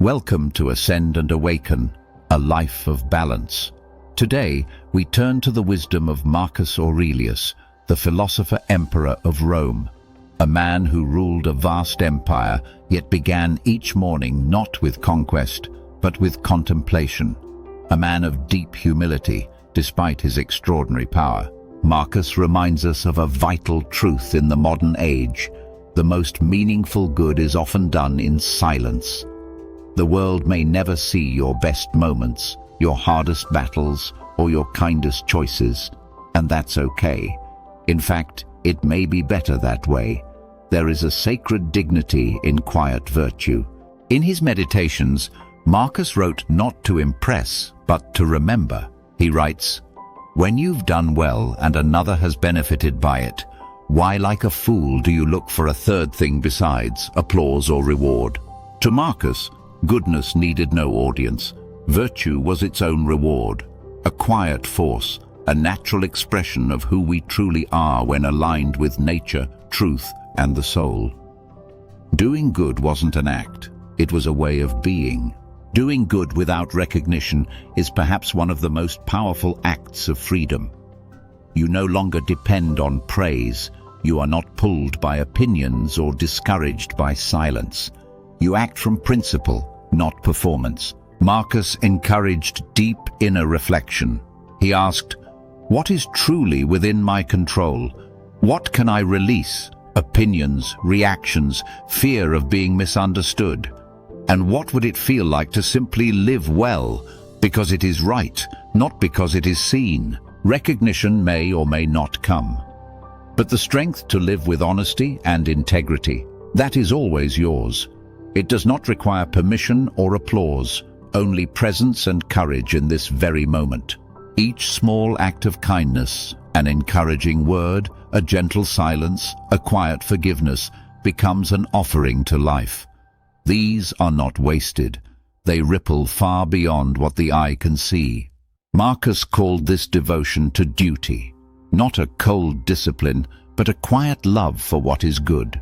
Welcome to Ascend and Awaken, a life of balance. Today, we turn to the wisdom of Marcus Aurelius, the philosopher-emperor of Rome, a man who ruled a vast empire, yet began each morning not with conquest, but with contemplation. A man of deep humility, despite his extraordinary power. Marcus reminds us of a vital truth in the modern age. The most meaningful good is often done in silence. The world may never see your best moments, your hardest battles, or your kindest choices, and that's okay. In fact, it may be better that way. There is a sacred dignity in quiet virtue. In his meditations, Marcus wrote not to impress, but to remember. He writes, "When you've done well and another has benefited by it, why like a fool do you look for a third thing besides applause or reward?" To Marcus, goodness needed no audience. Virtue was its own reward, a quiet force, a natural expression of who we truly are when aligned with nature, truth, and the soul. Doing good wasn't an act, it was a way of being. Doing good without recognition is perhaps one of the most powerful acts of freedom. You no longer depend on praise, you are not pulled by opinions or discouraged by silence. You act from principle, not performance. Marcus encouraged deep inner reflection. He asked, "What is truly within my control? What can I release? Opinions, reactions, fear of being misunderstood? And what would it feel like to simply live well, because it is right, not because it is seen?" Recognition may or may not come, but the strength to live with honesty and integrity, that is always yours. It does not require permission or applause, only presence and courage in this very moment. Each small act of kindness, an encouraging word, a gentle silence, a quiet forgiveness, becomes an offering to life. These are not wasted. They ripple far beyond what the eye can see. Marcus called this devotion to duty, not a cold discipline, but a quiet love for what is good.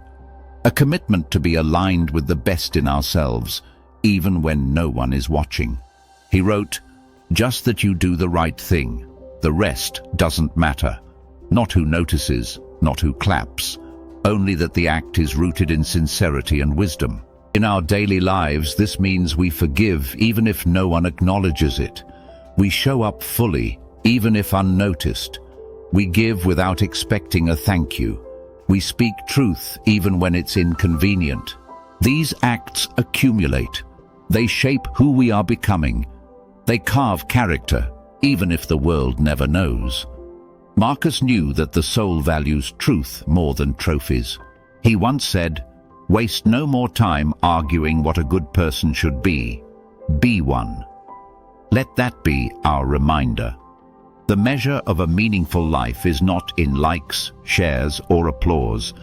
A commitment to be aligned with the best in ourselves, even when no one is watching. He wrote, "Just that you do the right thing. The rest doesn't matter. Not who notices, not who claps, only that the act is rooted in sincerity and wisdom." In our daily lives, this means we forgive even if no one acknowledges it. We show up fully, even if unnoticed. We give without expecting a thank you. We speak truth even when it's inconvenient. These acts accumulate. They shape who we are becoming. They carve character, even if the world never knows. Marcus knew that the soul values truth more than trophies. He once said, "Waste no more time arguing what a good person should be. Be one." Let that be our reminder. The measure of a meaningful life is not in likes, shares, or applause,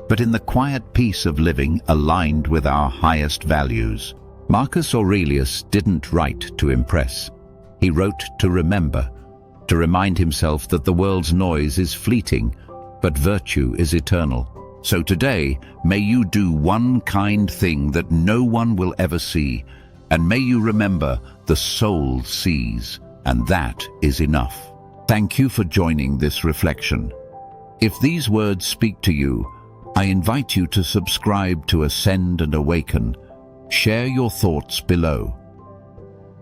but in the quiet peace of living aligned with our highest values. Marcus Aurelius didn't write to impress. He wrote to remember, to remind himself that the world's noise is fleeting, but virtue is eternal. So today, may you do one kind thing that no one will ever see, and may you remember the soul sees, and that is enough. Thank you for joining this reflection. If these words speak to you, I invite you to subscribe to Ascend and Awaken. Share your thoughts below.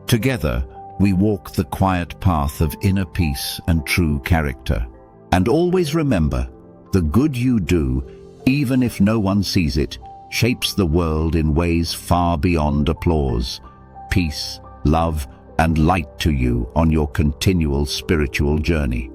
Together, we walk the quiet path of inner peace and true character. And always remember, the good you do, even if no one sees it, shapes the world in ways far beyond applause. Peace, love, and light to you on your continual spiritual journey.